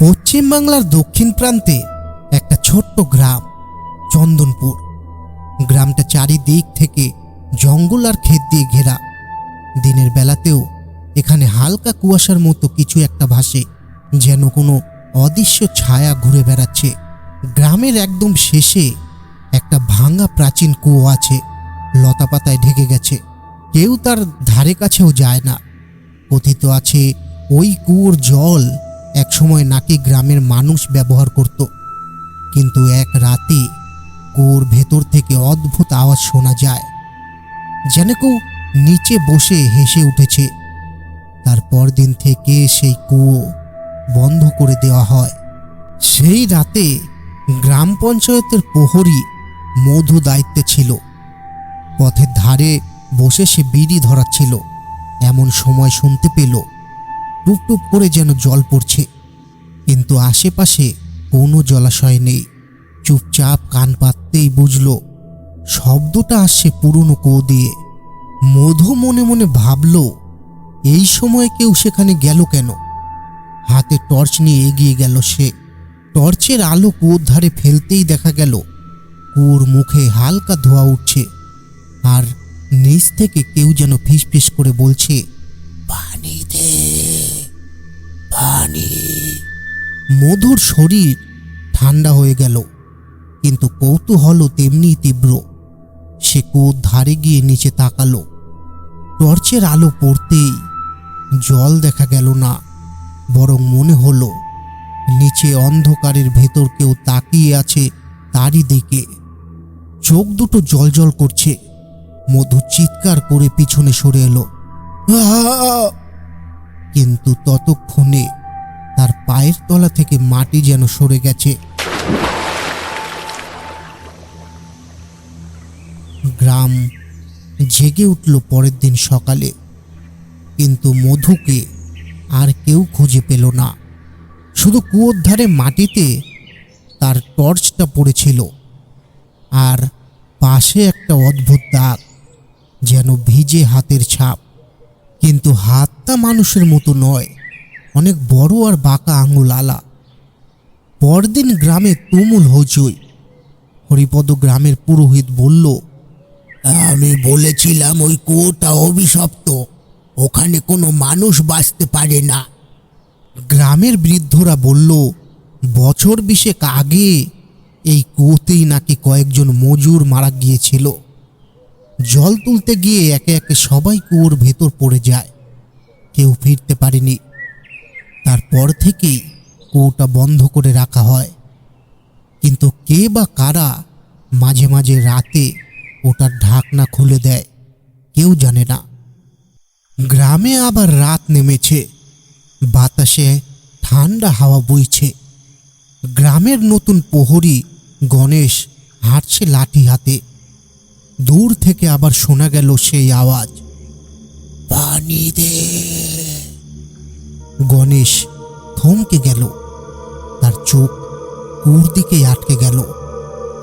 পশ্চিমবাংলার দক্ষিণ প্রান্তে একটা ছোট্ট গ্রাম চন্দনপুর। গ্রামটা চারিদিক থেকে জঙ্গল আর ক্ষেত দিয়ে ঘেরা। দিনের বেলাতেও এখানে হালকা কুয়াশার মতো কিছু একটা ভাসে, যেন কোনো অদৃশ্য ছায়া ঘুরে বেড়াচ্ছে। গ্রামের একদম শেষে একটা ভাঙা প্রাচীন কুয়ো আছে, লতাপাতায় ঢেকে গেছে। কেউ তার ধারে কাছেও যায় না। কথিত আছে ওই কুয়োর জল একসময় নাকি গ্রামের মানুষ ব্যবহার করত, কিন্তু এক রাতে কুয়োর ভেতর থেকে অদ্ভুত আওয়াজ শোনা যায়, যেন কেউ নিচে বসে হেসে উঠেছে। তারপর দিন থেকে সেই কুয়ো বন্ধ করে দেওয়া হয়। সেই রাতে গ্রাম পঞ্চায়েতের প্রহরী মধু দায়িত্বে ছিল। পথের ধারে বসে সে বিড়ি ধরাচ্ছিল। এমন সময় শুনতে পেল টুপ টুপ করে যেন জল পড়ছে, কিন্তু আশেপাশে কোনো জলাশয় নেই। চুপচাপ কান পাততেই বুঝল শব্দটা আসছে পুরনো কুয়ো দিয়ে। মধু মনে মনে ভাবল, এই সময় কেউ সেখানে গেল কেন? হাতে টর্চ নিয়ে এগিয়ে গেল সে। টর্চের আলো কুয়োর ধারে ফেলতেই দেখা গেল কুয়োর মুখে হালকা ধোঁয়া উঠছে, আর নিচ থেকে কেউ যেন ফিসফিস করে বলছে, পানি দে, পানি। মধুর শরীর ঠান্ডা হয়ে গেল, কিন্তু কৌতূহলও তেমনি তীব্র। সে কুয়োর ধারে গিয়ে নিচে তাকালো। টর্চের আলো পড়তেই জল দেখা গেল না, বরং মনে হলো নিচে অন্ধকারের ভেতর কেউ তাকিয়ে আছে তারই দিকে। চোখ দুটো জলজল করছে। মধু চিৎকার করে পিছনে সরে এলো, কিন্তু ততক্ষণে তার পায়ের তলা থেকে মাটি যেন সরে গেছে। গ্রাম জেগে উঠল পরের দিন সকালে, কিন্তু মধুকে আর কেউ খুঁজে পেল না। শুধু কুয়োর ধারে মাটিতে তার টর্চটা পড়েছিল, আর পাশে একটা অদ্ভুত দাগ, যেন ভিজে হাতের ছাপ। কিন্তু হাতটা মানুষের মতো নয়, অনেক বড় আর বাঁকা আঙুল আলা। পরদিন গ্রামে তুমুল হইচই। হরিপদ গ্রামের পুরোহিত বলল, আমি বলেছিলাম ওই কুয়োটা অভিশপ্ত, ওখানে কোনো মানুষ বাঁচতে পারে না। গ্রামের বৃদ্ধরা বলল, বছর 20 আগে এই কুয়োতেই নাকি কয়েকজন মজুর মারা গিয়েছিল। জল তুলতে গিয়ে একে একে সবাই কুয়োর ভেতর পড়ে যায়, কেউ ফিরতে পারেনি। তারপর থেকেই কুয়োটা বন্ধ করে রাখা হয়, কিন্তু কে বা কারা মাঝে মাঝে রাতে ওটার ঢাকনা খুলে দেয় কেউ জানে না। গ্রামে আবার রাত নেমেছে, বাতাসে ঠান্ডা হাওয়া বইছে। গ্রামের নতুন প্রহরী গণেশ হাঁটছে লাঠি হাতে। দূর থেকে আবার শোনা গেল সেই আওয়াজ, পানি দে। গণেশ থমকে গেল, তার চোখ কুয়োর দিকে আটকে গেল,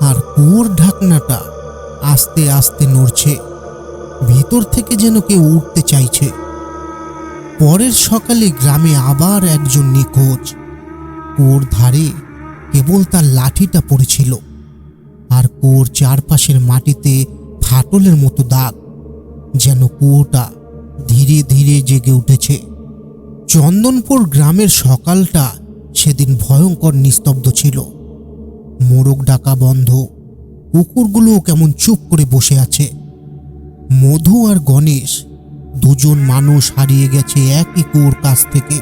আর কুয়োর ঢাকনাটা আস্তে আস্তে নড়ছে। ভেতর থেকে যেন কেউ উঠতে চাইছে। পরের সকালে গ্রামে আবার একজন নিখোঁজ। কুয়োর ধারে কেবল তার লাঠিটা পড়েছিল, আর কুয়োর চারপাশের মাটিতে ফাটলের মতো দাগ, যেন কুয়োটা ধীরে ধীরে জেগে উঠেছে। চন্দনপুর গ্রামের সকালটা সেদিন ভয়ঙ্কর নিস্তব্ধ ছিল। মোরগ ডাকা বন্ধ, কুকুরগুলো কেমন চুপ করে বসে আছে। মধু আর গণেশ দুজন মানুষ হারিয়ে গেছে একই কুয়োর কাছ থেকে।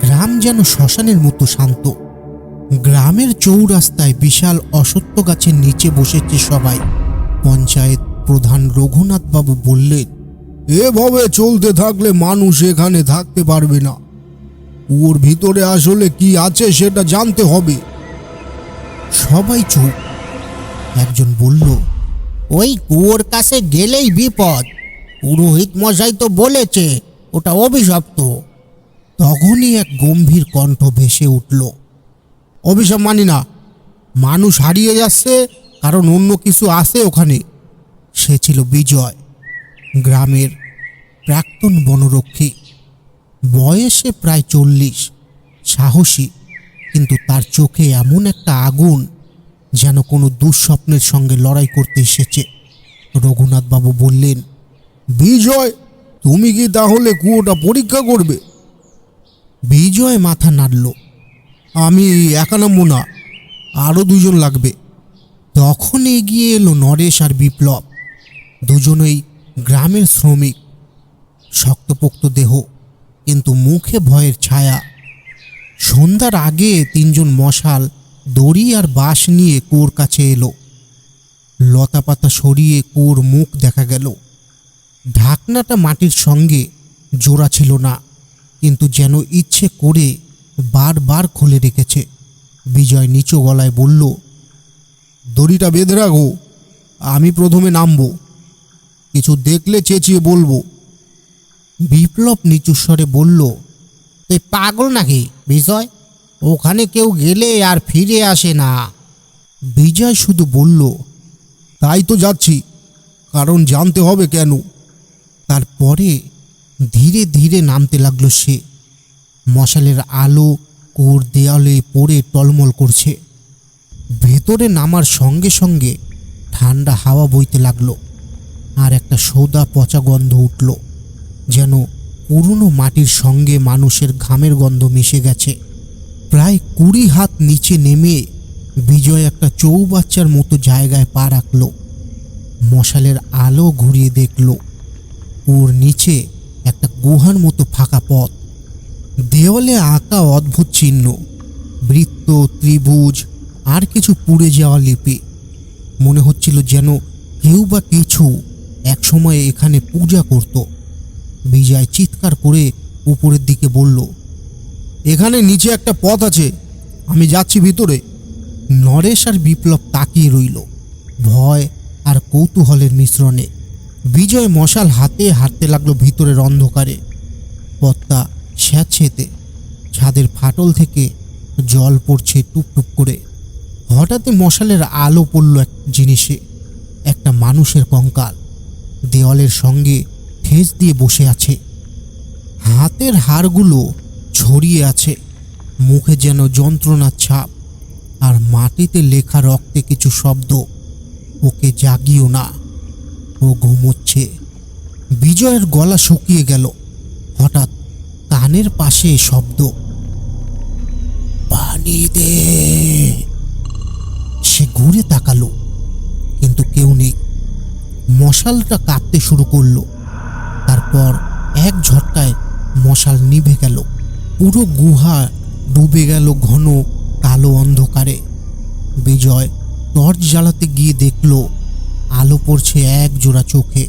গ্রাম যেন শ্মশানের মতো শান্ত। গ্রামের চৌরাস্তায় বিশাল অশ্বত্থ গাছের নিচে বসেছে সবাই। পঞ্চায়েত প্রধান রঘুনাথ বাবু বললেন, এভাবে চলতে থাকলে মানুষ এখানে থাকতে পারবে না। কুয়োর ভিতরে আসলে কি আছে সেটা জানতে হবে। সবাই চুপ। একজন বলল, ওই কুয়োর কাছে গেলেই বিপদ, পুরোহিত মশাই তো বলেছে ওটা অভিশপ্ত। তখনই এক গম্ভীর কণ্ঠ ভেসে উঠল, অভিশাপ মানি না, মানুষ হারিয়ে যাচ্ছে কারণ অন্য কিছু আছে ওখানে। সে ছিল বিজয়, গ্রামের প্রাক্তন বনরক্ষী, বয়সে প্রায় 40। সাহসী, কিন্তু তার চোখে এমন একটা আগুন যেন কোনো দুঃস্বপ্নের সঙ্গে লড়াই করতে এসেছে। রঘুনাথবাবু বললেন, বিজয়, তুমি কি তাহলে কুয়োটা পরীক্ষা করবে? বিজয় মাথা নাড়ল। আমি একা নামবো না, আরও দুজন লাগবে। তখন এগিয়ে এলো নরেশ আর বিপ্লব। দুজনেই গ্রামের শ্রমিক, শক্তপোক্ত দেহ, কিন্তু মুখে ভয়ের ছায়া। সন্ধ্যার আগে তিনজন মশাল, দড়ি আর বাঁশ নিয়ে কুয়োর কাছে এলো। লতাপাতা সরিয়ে কুয়োর মুখ দেখা গেল। ঢাকনাটা মাটির সঙ্গে জোড়া ছিল না, কিন্তু যেন ইচ্ছে করে বারবার খুলে রেখেছে। বিজয় নিচু গলায় বলল, দড়িটা বেঁধে রাখো, আমি প্রথমে নামবো। কিছু দেখলে চেঁচিয়ে বলবো। বিপ্লব নিচু স্বরে বলল, তুই পাগল নাকি বিজয়? ওখানে কেউ গেলে আর ফিরে আসে না। বিজয় শুধু বলল, তাই তো যাচ্ছি, কারণ জানতে হবে কেন। তারপরে ধীরে ধীরে নামতে লাগলো সে। মশালের আলো কুয়োর দেয়ালে পড়ে টলমল করছে। ভেতরে নামার সঙ্গে সঙ্গে ঠান্ডা হাওয়া বইতে লাগলো, আর একটা সোদা পচা গন্ধ উঠল, যেন পুরনো মাটির সঙ্গে মানুষের ঘামের গন্ধ মিশে গেছে। প্রায় 20 হাত নিচে নেমে বিজয় একটা চৌবাচ্চার মতো জায়গায় পা রাখল। মশালের আলো ঘুরিয়ে দেখল ওর নিচে একটা গুহার মতো ফাঁকা পথ। দেওয়ালে আঁকা অদ্ভুত চিহ্ন, বৃত্ত, ত্রিভুজ আর কিছু পুড়ে যাওয়া লিপি। মনে হচ্ছিল যেন কেউ বা কিছু একসময় এখানে পূজা করত। বিজয় চিৎকার করে উপরের দিকে বলল, এখানে নিচে একটা পথ আছে, আমি যাচ্ছি ভিতরে। নরেশ আর বিপ্লব তাকিয়ে রইল, ভয় আর কৌতূহলের মিশ্রণে। বিজয় মশাল হাতে হাঁটতে লাগলো ভিতরের অন্ধকারে। পথটা স্যাঁতসেঁতে, ছাদের ফাটল থেকে জল পড়ছে টুপটুপ করে। হঠাৎই মশালের আলো পড়ল এক জিনিসে, একটা মানুষের কঙ্কাল দেওয়ালের সঙ্গে ঠেস দিয়ে বসে আছে। হাতের হাড়গুলো ছড়িয়ে আছে, মুখে যেন যন্ত্রণার ছাপ, আর মাটিতে লেখা রক্তে কিছু শব্দ, ওকে জাগিও না, ও ঘুমোচ্ছে। বিজয়ের গলা শুকিয়ে গেল। হঠাৎ কানের পাশে শব্দ, পানি দে। সে ঘুরে তাকালো, কিন্তু কেউ নেই। মশালটা কাঁপতে শুরু করলো। তারপর এক ঝটকায় মশাল নিভে গেল। পুরো গুহা ডুবে গেল ঘন কালো অন্ধকারে। বিজয় টর্চ জ্বালাতে গিয়ে দেখল আলো পড়ছে এক জোড়া চোখে।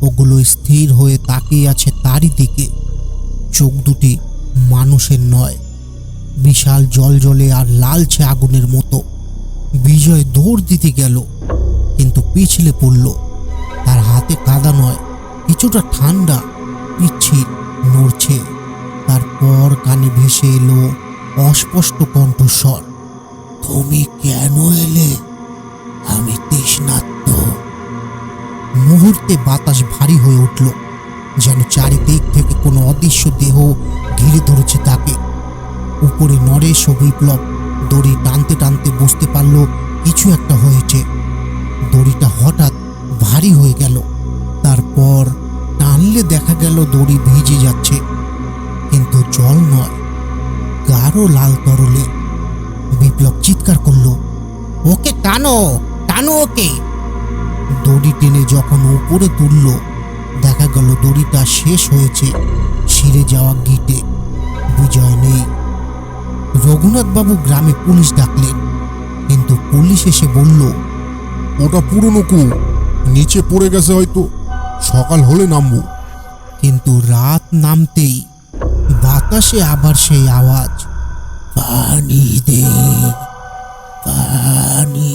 ওগুলো স্থির হয়ে তাকিয়ে আছে তারই দিকে। চোখ দুটি মানুষের নয়, বিশাল জলজলে আর লালচে আগুনের মতো। বিজয় দৌড় দিতে গেল, কিন্তু পিছলে পড়ল। তার হাতে কাদা নয়, কিছুটা ঠান্ডা, পিচ্ছিল, নড়ছে। তারপর কানে ভেসে এলো অস্পষ্ট কণ্ঠস্বর, তুমি কেন এলে? আমি তৃষ্ণার্ত। মুহূর্তে বাতাস ভারী হয়ে উঠল, যেন চারিদিক থেকে কোনো অদৃশ্য দেহ ঘিরে ধরেছে তাকে। উপরে নরেশ ও বিপ্লব দড়ি টানতে টানতে বুঝতে পারল কিছু একটা হয়েছে। দড়িটা হঠাৎ ভারী হয়ে গেল। তারপর টানলে দেখা গেল দড়ি ভিজে যাচ্ছে, কিন্তু জল নয়, গাঢ় লাল তরলে। বিপ্লব চিৎকার করল, ওকে টানো, টানো ওকে। দড়ি টেনে যখন উপরে তুলল, দেখা গেল দড়িটা শেষ হয়েছে ছিঁড়ে যাওয়া গিঁটে। বিজয় নেই। রঘুনাথবাবু গ্রামে পুলিশ ডাকলেন, কিন্তু পুলিশ এসে বলল, ওটা পুরনো কুয়ো, নিচে পড়ে গেছে, হয়তো সকাল হলে নামবো। কিন্তু রাত নামতেই বাতাসে আবার সেই আওয়াজ, পানি দে, পানি।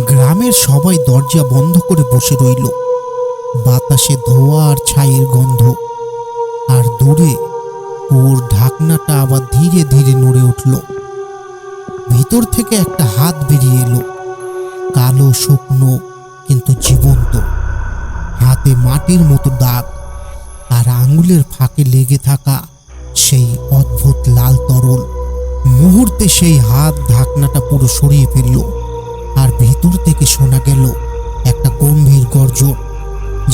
গ্রামের সবাই দরজা বন্ধ করে বসে রইল। বাতাসে ধোঁয়া আর ছাইয়ের গন্ধ। আর দূরে ওর ঢাকনাটা আবার ধীরে ধীরে নড়ে উঠল। ভিতর থেকে একটা হাত বেরিয়ে এলো, কালো, শুকনো, কিন্তু জীবন্ত। হাতে মাটির মতো দাগ, আর আঙুলের ফাঁকে লেগে থাকা সেই অদ্ভুত লাল তরল। মুহূর্তে সেই হাত ঢাকনাটা পুরো সরিয়ে ফেলল, আর ভেতর থেকে শোনা গেল একটা গম্ভীর গর্জন,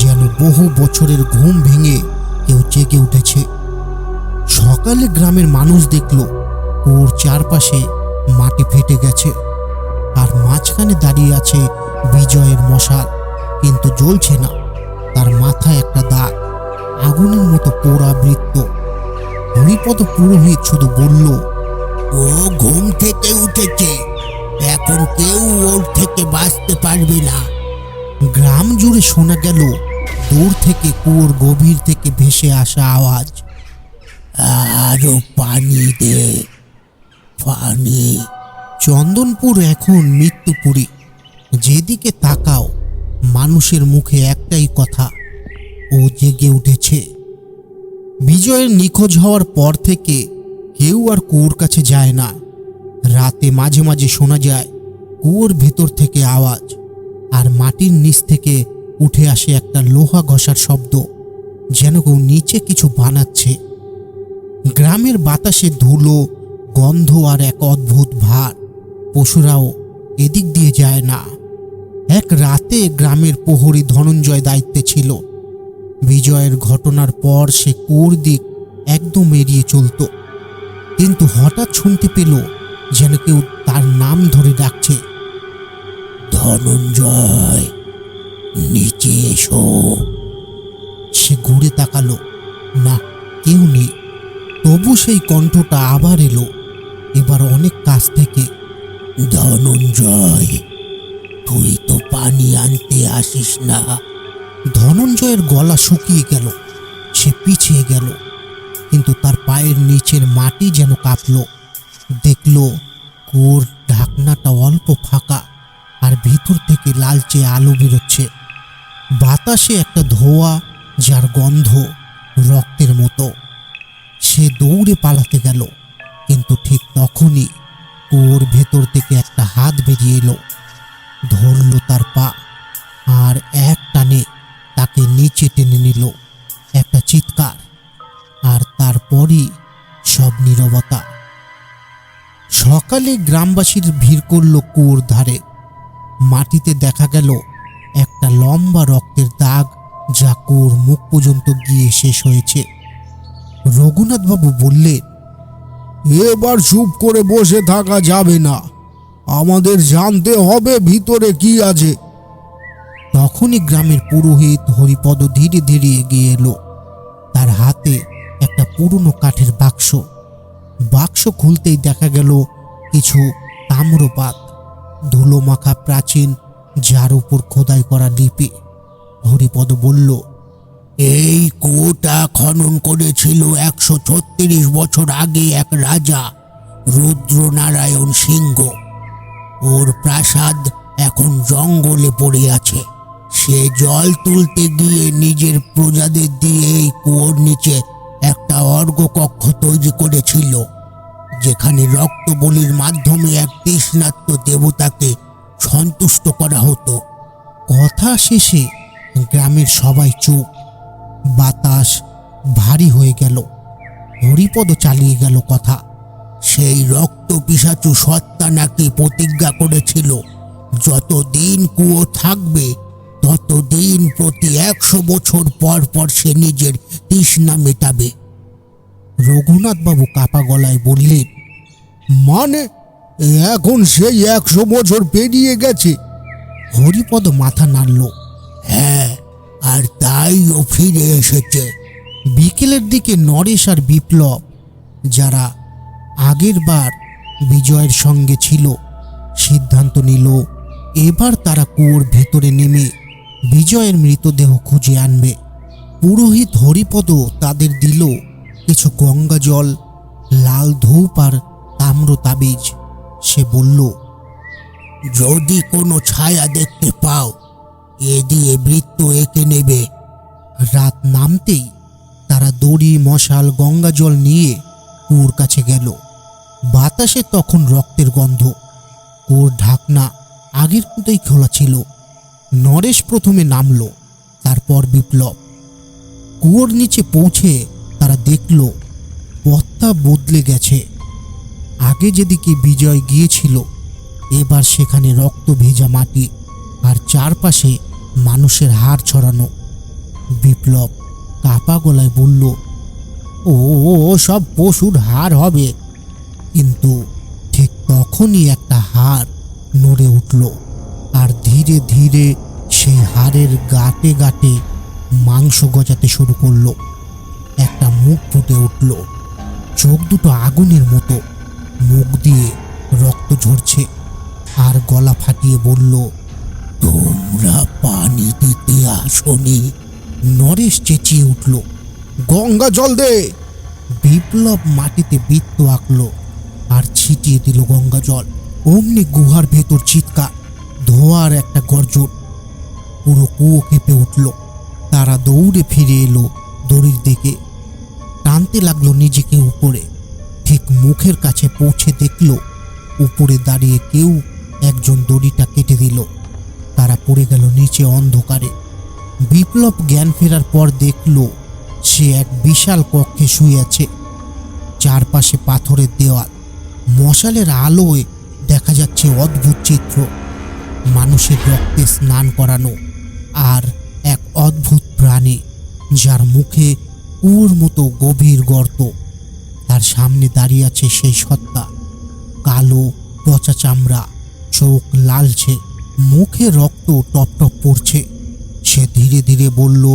যেন বহু বছরের ঘুম ভেঙে কেউ জেগে উঠেছে। সকালে গ্রামের মানুষ দেখল কুয়োর চারপাশে মাটি ফেটে গেছে, আর মাঝখানে দাঁড়িয়ে আছে বিজয়ের মশাল, কিন্তু জ্বলছে না। তার মাথায় একটা দাগ, আগুনের মতো পোড়া বৃত্ত। হরিপদ পুরোহিত শুধু বলল, ও ঘুম থেকে উঠেছে, এখন কেউ ওর থেকে বাঁচতে পারবে না। গ্রাম জুড়ে শোনা গেল দূর থেকে কুয়োর গভীর থেকে ভেসে আসা আওয়াজ, আরো পানি দে, পানি। চন্দনপুর এখন মৃত্যুপুরী। যেদিকে তাকাও মানুষের মুখে একটাই কথা, ও জেগে উঠেছে। বিজয়ের নিখোঁজ হওয়ার পর থেকে কেউ আর কুয়োর কাছে যায় না। রাতে মাঝে মাঝে শোনা যায় কুয়োর ভেতর থেকে আওয়াজ, আর মাটির নিচ থেকে উঠে আসে একটা লোহা ঘষার শব্দ, যেন কেউ নিচে কিছু বানাচ্ছে। গ্রামের বাতাসে ধুলো, গন্ধ আর এক অদ্ভুত ভার। পশুরাও এদিক দিয়ে যায় না। এক রাতে গ্রামের প্রহরী ধনঞ্জয় দায়িত্বে ছিল। বিজয়ের ঘটনার পর সে কুয়োর দিক একদম এড়িয়ে চলত, কিন্তু হঠাৎ শুনতে পেল যেন কেউ তার নাম ধরে ডাকছে, ধনঞ্জয়, নিচে এসো। সে ঘুরে তাকালো, না, কেউ নেই। তবু সেই কণ্ঠটা আবার এলো, এবার অনেক কাছ থেকে। ধনঞ্জয়, তুই তো পানি আনতে আসিস না। ধনঞ্জয়ের গলা শুকিয়ে গেল, সে পিছিয়ে গেল, কিন্তু তার পায়ের নিচের মাটি যেন কাঁপল। দেখল কুয়োর ঢাকনাটা অল্প ফাঁকা, আর ভিতর থেকে লালচে আলো বেরোচ্ছে। বাতাসে একটা ধোঁয়া, যার গন্ধ রক্তের মতো। সে দৌড়ে পালাতে গেল, কিন্তু ঠিক তখনই কুয়োর ভেতর থেকে একটা হাত বেরিয়ে এলো, ধরল তার পা, আর এক টানে তাকে নিচে টেনে নিল। একটা চিৎকার, আর তারপরই সব নীরবতা। সকালে গ্রামবাসীর ভিড় করল কুয়োর ধারে। মাটিতে দেখা গেল একটা লম্বা রক্তের দাগ, যা কুয়োর মুখ পর্যন্ত গিয়ে শেষ হয়েছে। রঘুনাথবাবু বললেন, এবার চুপ করে বসে থাকা যাবে না, আমাদের জানতে হবে ভিতরে কি আছে। তখনই গ্রামের পুরোহিত হরিপদ ধীরে ধীরে এগিয়ে এলো। তার হাতে একটা পুরনো কাঠের বাক্স। বাক্স খুলতেই দেখা গেল কিছু তাম্রপাত, ধুলো মাখা প্রাচীন, যার উপর খোদাই করা লিপি। হরিপদ বলল, এই কুয়োটা খনন করেছিল 136 বছর আগে এক রাজা, রুদ্রনারায়ণ সিংহ। ওর প্রাসাদ এখন জঙ্গলে পড়ে আছে। সে জল তুলতে গিয়ে নিজের প্রজাদের দিয়ে এই কুয়োর নিচে একটা অর্ঘ্যকক্ষ তৈরি করেছিল, যেখানে রক্ত বলির মাধ্যমে এক তৃষ্ণার্ত দেবতাকে সন্তুষ্ট করা হতো। কথা শেষে গ্রামের সবাই চুপ। বাতাস ভারী হয়ে গেল। হরিপদ চালিয়ে গেল কথা, সেই রক্ত পিশাচু সত্তা নাকি প্রতিজ্ঞা করেছিল, যতদিন কুয়ো থাকবে ততদিন প্রতি 100 বছর পর পর সে নিজের তৃষ্ণা মেটাবে। রঘুনাথবাবু কাপা গলায় বললেন, মানে এখন সেই 100 বছর পেরিয়ে গেছে? হরিপদ মাথা নাড়ল। হ্যাঁ, আর তাই ও ফিরে এসেছে। বিকেলের দিকে নরেশ আর বিপ্লব, যারা আগের বার বিজয়ের সঙ্গে ছিল, সিদ্ধান্ত নিল এবার তারা কুয়োর ভেতরে নেমে বিজয়ের মৃতদেহ খুঁজে আনবে। পুরোহিত হরিপদ তাদের দিল কিছু গঙ্গা জল, লাল ধূপ আর তাম্র তাবিজ। সে বলল, যদি কোনো ছায়া দেখতে পাও, এ দিয়ে বৃত্ত এঁকে নেবে। রাত নামতেই তারা দড়ি, মশাল, গঙ্গা জল নিয়ে কুয়োর কাছে গেল। বাতাসে তখন রক্তের গন্ধ। কুয়োর ঢাকনা আগের মতোই খোলা ছিল। নরেশ প্রথমে নামল, তারপর বিপ্লব। কুয়োর নিচে পৌঁছে তারা দেখল পথ রাস্তা বদলে গেছে। আগে যেদিকে বিজয় গিয়েছিল এবার সেখানে রক্ত ভেজা মাটি আর চারপাশে মানুষের হাড় ছড়ানো। বিপ্লব কাপা গলায় বলল, ও সব পশুর হাড় হবে। কিন্তু ঠিক তখনই একটা হাড় নড়ে উঠল আর ধীরে ধীরে সেই হাড়ের গাঁটে গাঁটে মাংস গজাতে শুরু করলো। একটা মুখ ফুটে উঠল, চোখ দুটো আগুনের মতো, মুখ দিয়ে রক্ত ঝরছে আর গলা ফাটিয়ে বলল, তোমরা পানি দিতে আসনি? নরেশ চেঁচিয়ে উঠল, গঙ্গা জল দে। বিপ্লব মাটিতে বৃত্ত আঁকলো আর ছিটিয়ে দিল গঙ্গা জল। অমনি গুহার ভেতর চিৎকার, ধোঁয়ার একটা গর্জন, পুরো কুয়ো কেঁপে উঠল। তারা দৌড়ে ফিরে এলো দড়ির দিকে, টানতে লাগলো নিজেকে উপরে। ঠিক মুখের কাছে পৌঁছে দেখল উপরে দাঁড়িয়ে কেউ একজন দড়িটা কেটে দিল। তারা পড়ে গেল নিচে অন্ধকারে। বিপ্লব জ্ঞান ফেরার পর দেখল সে এক বিশাল কক্ষে শুয়ে আছে। চারপাশে পাথরের দেওয়াল, মশালের আলোয় দেখা যাচ্ছে অদ্ভুত চিত্র, মানুষের রক্তে স্নান করানো আর এক অদ্ভুত প্রাণী যার মুখে কুয়োর মতো গভীর গর্ত। তার সামনে দাঁড়িয়ে আছে সেই সত্তা, কালো পচা চামড়া, চোখ লালচে, মুখে রক্ত টপ টপ পড়ছে। সে ধীরে ধীরে বলল,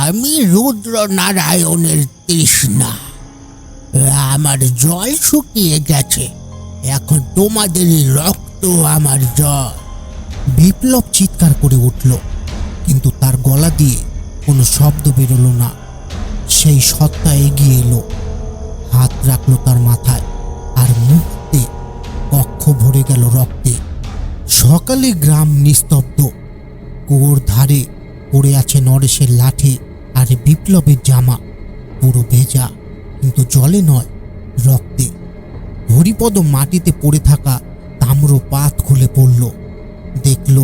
আমি রুদ্র নারায়ণের তৃষ্ণা। আমার জল শুকিয়ে গেছে, এখন তোমাদেরই রক্ত আমার জল। বিপ্লব চিৎকার করে উঠল, কিন্তু তার গলা দিয়ে কোনো শব্দ বেরোলো না। সেই সত্তা এগিয়ে এলো, হাত রাখলো তার মাথায়, আর মুহূর্তে কক্ষ ভরে গেল রক্তে। সকালে গ্রাম নিস্তব্ধ। কুয়োর ধারে পড়ে আছে নরেশের লাঠি আর বিপ্লবের জামা, পুরো ভেজা, কিন্তু জলে নয়, রক্তে। হরিপদ মাটিতে পড়ে থাকা তাম্র পাত খুলে পড়ল, দেখল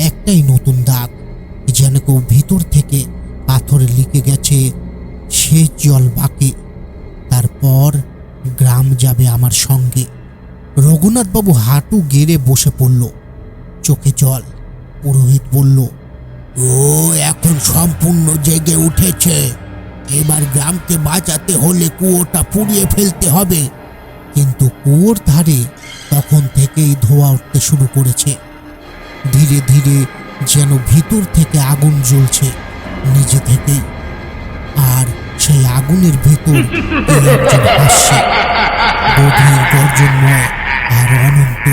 একটাই নতুন দাগ, যেন কেউ ভিতর থেকে পাথরে লিখে গেছে, শেষ জল বাকি, তারপর গ্রাম যাবে আমার সঙ্গে। রঘুনাথবাবু হাঁটু গেড়ে বসে পড়ল, চোখে জল। পুরোহিত বলল, ও এখন সম্পূর্ণ জেগে উঠেছে। এবার গ্রামকে বাঁচাতে হলে কুয়োটা পুড়িয়ে ফেলতে হবে। কিন্তু কুয়োর ধারে তখন থেকেই ধোঁয়া উঠতে শুরু করেছে। ধীরে ধীরে যেন ভিতর থেকে আগুন জ্বলছে নিজে থেকেই, আর সেই আগুনের ভেতর কেউ একজন হাসছে, গভীর গর্জনময় আর অনন্ত।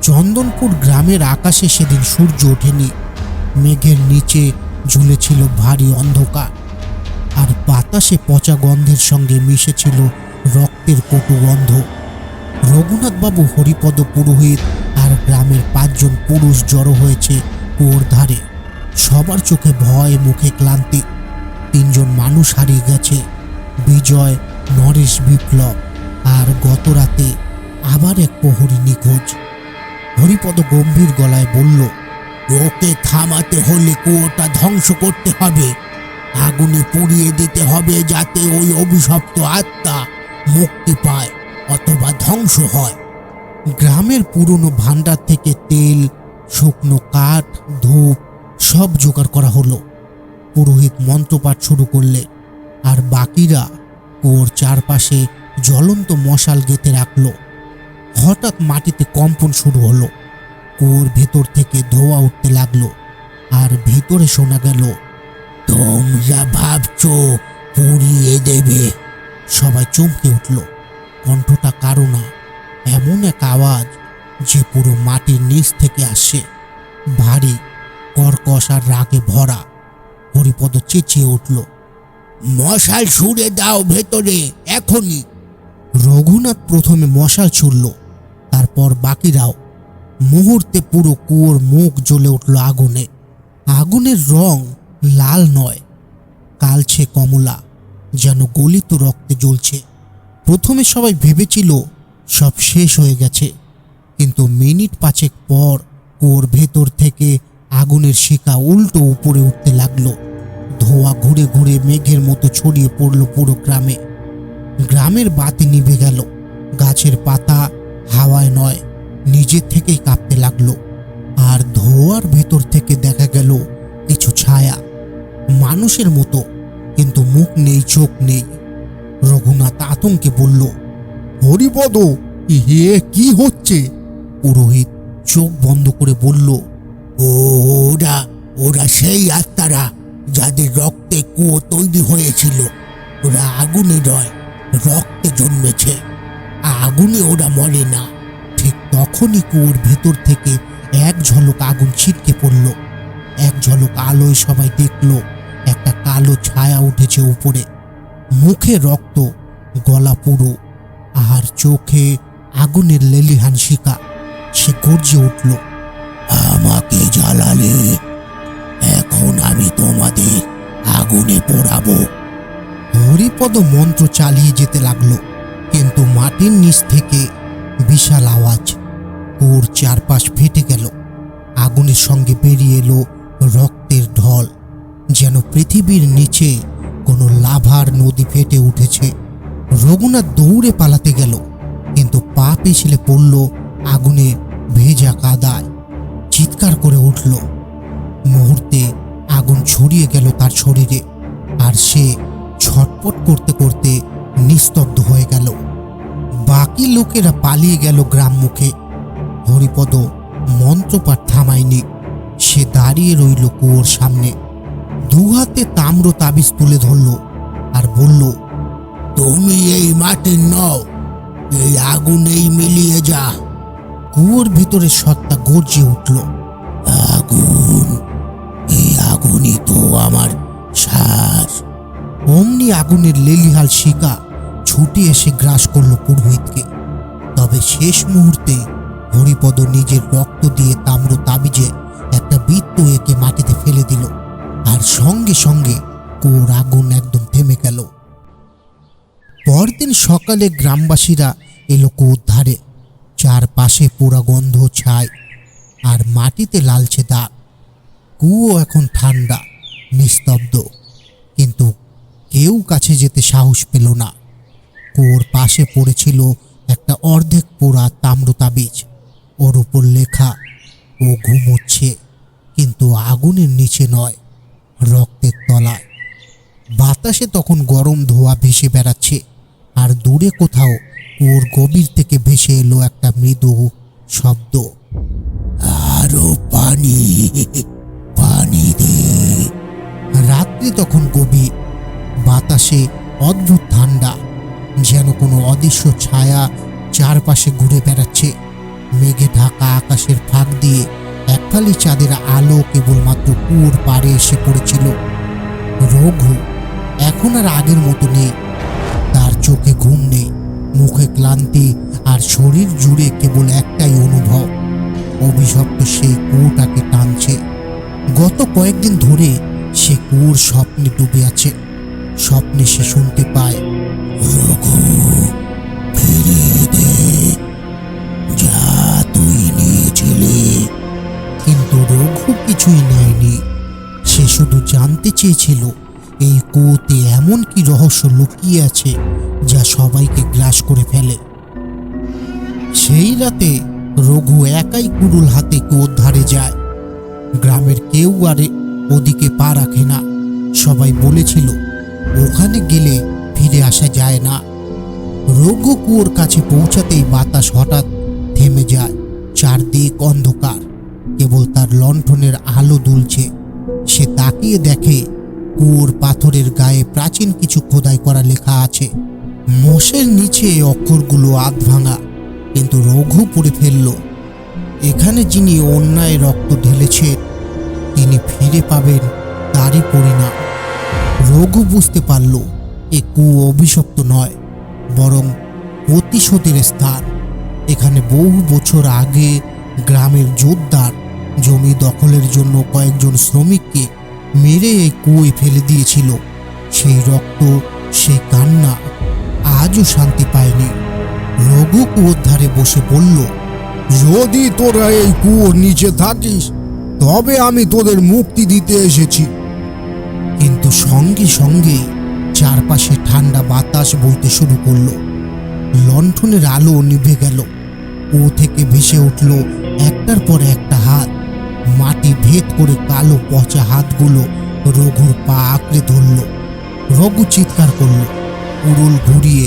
চন্দনপুর গ্রামের আকাশে সেদিন সূর্য ওঠেনি। মেঘের নিচে ঝুলেছিল ভারী অন্ধকার, আর বাতাসে পচা গন্ধের সঙ্গে মিশেছিল রক্তের কটু গন্ধ। রঘুনাথবাবু, হরিপদ, পুরোহিত আর গ্রামের 5 জন পুরুষ জড়ো হয়েছে কুয়োর ধারে। সবার চোখে ভয়, মুখে ক্লান্তি। 3 জন মানুষ হারিয়ে গেছে, বিজয়, নরেশ, বিপ্লব, আর গত রাতে আবার এক প্রহরী নিখোঁজ। হরিপদ গম্ভীর গলায় বলল, ওকে থামাতে হলে কুয়োটা ধ্বংস করতে হবে, আগুনে পুড়িয়ে দিতে হবে, যাতে ওই অভিশপ্ত আত্মা মুক্তি পায় অথবা ধ্বংস হয়। গ্রামের পুরনো ভান্ডার থেকে তেল, শুকনো কাঠ, ধূপ সব জোগাড় করা হলো। পুরোহিত মন্ত্রপাঠ শুরু করলে, আর বাকিরা কুয়োর চারপাশে জ্বলন্ত মশাল গেঁথে রাখল। হঠাৎ মাটিতে কম্পন শুরু হলো, কুয়োর ভেতর থেকে ধোঁয়া উঠতে লাগলো, আর ভেতরে শোনা গেল, তোমরা ভাবছো পুড়িয়ে দেবে? সবাই চমকে উঠল। কণ্ঠটা কারো না, এমন এক আওয়াজ যে পুরো মাটির নিচ থেকে আসে, ভারী, কর্কশ আর রাগে ভরা। হরিপদ চেঁচিয়ে উঠল, মশাল ছুঁড়ে দাও ভেতরে, এখনই। রঘুনাথ প্রথমে মশাল ছুড়ল, তারপর বাকিরাও। মুহূর্তে পুরো কুয়োর মুখ জ্বলে উঠল আগুনে। আগুনের রং লাল নয়, কালচে কমলা, যেন গলিত রক্তে জ্বলছে। প্রথমে সবাই ভেবেছিল সব শেষ হয়ে গেছে, কিন্তু মিনিট 5 পর কুয়োর ভেতর থেকে আগুনের শিখা উল্টো উপরে উঠতে লাগলো। ধোঁয়া ঘুরে ঘুরে মেঘের মতো ছড়িয়ে পড়ল পুরো গ্রামে। গ্রামের বাতি নিভে গেল। গাছের পাতা হাওয়ায় নয়, নিজের থেকেই কাঁপতে লাগলো। আর ধোঁয়ার ভেতর থেকে দেখা গেল কিছু ছায়া, মানুষের মতো, কিন্তু মুখ নেই, চোখ নেই। রঘুনাথ আতঙ্কে বলল, হরিপদ, এ কি হচ্ছে? পুরোহিত চোখ বন্ধ করে বলল, ওরা ওরা সেই আত্মারা যাদের রক্তে কুয়ো তৈরি হয়েছিল। ওরা আগুনে নয়, রক্তে জন্মেছে। আগুনে ওরা মরে না। ঠিক তখনই কুয়োর ভেতর থেকে এক ঝলক আগুন ছিটকে পড়ল। এক ঝলক আলোয় সবাই দেখল একটা কালো ছায়া উঠেছে উপরে, মুখে রক্ত, গলা পুরো, আর চোখে আগুনের লেলিহান শিকা। সে গর্জে উঠল, আমাকে জ্বালালে, এখন আমি তোমাদের আগুনে পোড়াবো। হরিপদ মন্ত্র চালিয়ে যেতে লাগলো, কিন্তু মাটির নিচ থেকে বিশাল আওয়াজ। কুয়োর চারপাশ ফেটে গেল। আগুনের সঙ্গে বেরিয়ে এলো রক্তের ঢল, যেন পৃথিবীর নিচে কোনো লাভার নদী ফেটে উঠেছে। রঘুনাথ দৌড়ে পালাতে গেল, কিন্তু পা পিছলে পড়ল আগুনে ভেজা কাদায়। চিৎকার করে উঠল। মুহূর্তে আগুন ছড়িয়ে গেল তার শরীরে, আর সে ছটপট করতে করতে নিস্তব্ধ হয়ে গেল। বাকি লোকেরা পালিয়ে গেল গ্রাম মুখে। হরিপদ মন্ত্রপাঠ থামায়নি। সে দাঁড়িয়ে রইল কুয়োর সামনে, দু হাতে তাম্র তাবিজ তুলে ধরল আর বলল, তুমি এই মাটির নও, এই আগুনেই মিলিয়ে যা। কুয়োর ভিতরে সত্তা গর্জে উঠল, আগুন, এই আগুনই তো আমার শ্বাস। অমনি আগুনের লেলিহাল শিকা ছুটে এসে গ্রাস করল পুরোহিতকে। তবে শেষ মুহূর্তে হরিপদ নিজের রক্ত দিয়ে তাম্র তাবিজে একটা বৃত্ত এঁকে মাটিতে ফেলে দিল, আর সঙ্গে সঙ্গে কুয়োর আগুন একদম থেমে গেল। পরদিন সকালে গ্রামবাসীরা এলো কুয়োর ধারে। চারপাশে পোড়া গন্ধ ছাই, আর মাটিতে লালচে দাগ। কুয়ো এখন ঠান্ডা, নিস্তব্ধ, কিন্তু কেউ কাছে যেতে সাহস পেল না। কুয়োর পাশে পড়েছিল একটা অর্ধেক পোড়া তাম্র তাবিজ। ওর উপর লেখা, ও ঘুমোচ্ছে, কিন্তু আগুনের নিচে নয়, রক্তের তলায়। বাতাসে তখন গরম ধোঁয়া ভেসে বেড়াচ্ছে, আর দূরে কোথাও কুয়োর গভীর থেকে ভেসে এলো একটা মৃদু শব্দ, আরো পানি, পানি দে। রাত্রি তখন গভীর, বাতাসে অদ্ভুত ঠান্ডা, যেন কোনো অদৃশ্য ছায়া চারপাশে ঘুরে বেড়াচ্ছে। মেঘে ঢাকা আকাশের ফাঁক দিয়ে একফালি চাঁদের আলো কেবলমাত্র কুয়োর পাড়ে এসে পড়েছিল। রঘু এখন আর আগের মতো নেই। তার চোখে ঘুম নেই, মুখে ক্লান্তি, আর শরীর জুড়ে কেবল একটাই অনুভব, অভিশপ্ত সেই কুয়োটাকে টানছে। গত কয়েকদিন ধরে সে কুয়োর স্বপ্নে ডুবে আছে। স্বপ্নে সে শুনতে পায়, রঘু, ফিরিয়ে দে যা তুই নিয়েছিলি। কিন্তু রঘু কিছুই নেয়নি। সে শুধু জানতে চেয়েছিল এই কুয়োতে এমন কি রহস্য লুকিয়ে আছে যা সবাইকে গ্রাস করে ফেলে। সেই রাতে রঘু একাই কুড়ুল হাতে কুয়োর ধারে যায়। গ্রামের কেউ আর ওদিকে পা রাখে না। সবাই বলেছিল ওখানে গেলে ফিরে আসা যায় না। রঘু কুয়োর কাছে পৌঁছাতেই বাতাস হঠাৎ থেমে যায়। চারদিক অন্ধকার, কেবল তার লণ্ঠনের আলো দুলছে। সে তাকিয়ে দেখে কুয়োর পাথরের গায়ে প্রাচীন কিছু খোদাই করা লেখা আছে। মোষের নিচে অক্ষরগুলো আধ ভাঙা, কিন্তু রঘু পড়ে ফেলল, এখানে যিনি অন্যায় রক্ত ঢেলেছে তিনি ফিরে পাবেন তারই পরিণাম। রঘু বুঝতে পারল এ কুয়ো অভিশপ্ত নয়, বরং প্রতিশোধের স্থান। এখানে বহু বছর আগে গ্রামের জোরদার জমি দখলের জন্য কয়েকজন শ্রমিককে মেরে এই কুয়োয় ফেলে দিয়েছিল। সেই রক্ত, সেই কান্না আজও শান্তি পায়নি। রঘু কুয়োর ধারে বসে বলল, যদি তোরা এই কুয়োর নিচে থাকিস তবে আমি তোদের মুক্তি দিতে এসেছি। কিন্তু সঙ্গে সঙ্গে চারপাশে ঠান্ডা বাতাস বইতে শুরু করলো। লণ্ঠনের আলো নিভে গেল। কুয়ো থেকে ভেসে উঠল একটার পর একটা হাত। মাটি ভেদ করে কালো পচা হাতগুলো রঘুর পা আঁকড়ে ধরল। রঘু চিৎকার করল। উড়ুল ঘুরিয়ে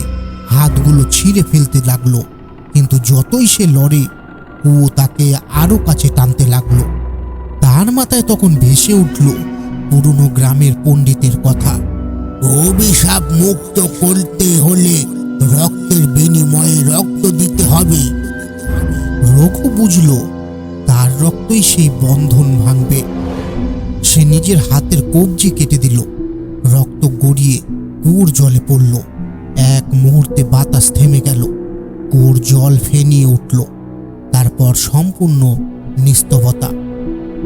হাতগুলো ছিঁড়ে ফেলতে লাগলো, কিন্তু যতই সে লড়ে কুয়ো তাকে আরো কাছে টানতে লাগলো। তার মাথায় তখন ভেসে উঠল পুরনো গ্রামের পণ্ডিতের কথা। অভিশাপ মুক্ত করতে হলে রক্তের বিনিময়ে রক্ত দিতে হবে। রঘু বুঝল তার রক্তই সেই বন্ধন ভাঙবে। সে নিজের হাতের কবজি কেটে দিল। রক্ত গড়িয়ে কুয়োর জলে পড়ল। এক মুহূর্তে বাতাস থেমে গেল। কুয়োর জল ফেনিয়ে উঠল। তারপর সম্পূর্ণ নিস্তবতা।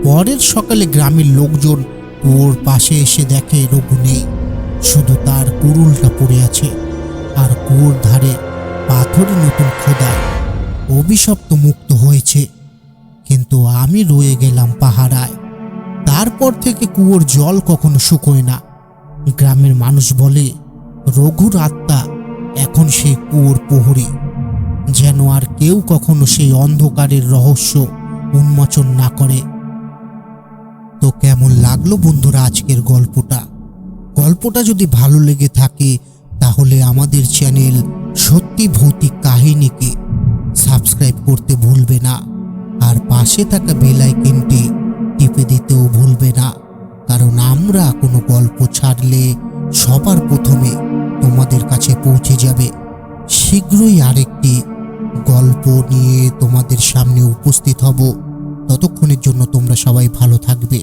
পরের সকালে গ্রামের লোকজন কুয়োর পাশে এসে দেখে রঘু নেই। শুধু তার কুড়ুলটা পড়ে আছে, আর কুয়োর ধারে পাথরে নতুন খোদাই। অভিশপ্ত তো মুক্ত হয়েছে, কিন্তু আমি রয়ে গেলাম পাহারায়। তারপর থেকে কুয়োর জল কখনো শুকোয় না। গ্রামের মানুষ বলে রঘুর আত্মা এখন সেই কুয়োর প্রহরী, যেন আর কেউ কখনো সেই অন্ধকারের রহস্য উন্মোচন না করে। তো কেমন লাগলো বন্ধুরা আজকের গল্পটা? গল্পটা যদি ভালো লেগে থাকে তাহলে আমাদের চ্যানেল সত্যি ভৌতিক কাহিনীকে সাবস্ক্রাইব করতে ভুলবে না, আর পাশে থাকা বেল আইকনটি টিপে দিতেও ভুলবে না, কারণ আমরা কোনো গল্প ছাড়লে সবার প্রথমে তোমাদের কাছে পৌঁছে যাবে। শীঘ্রই আরেকটি গল্প নিয়ে তোমাদের সামনে উপস্থিত হব। ততক্ষণের জন্য তোমরা সবাই ভালো থাকবে।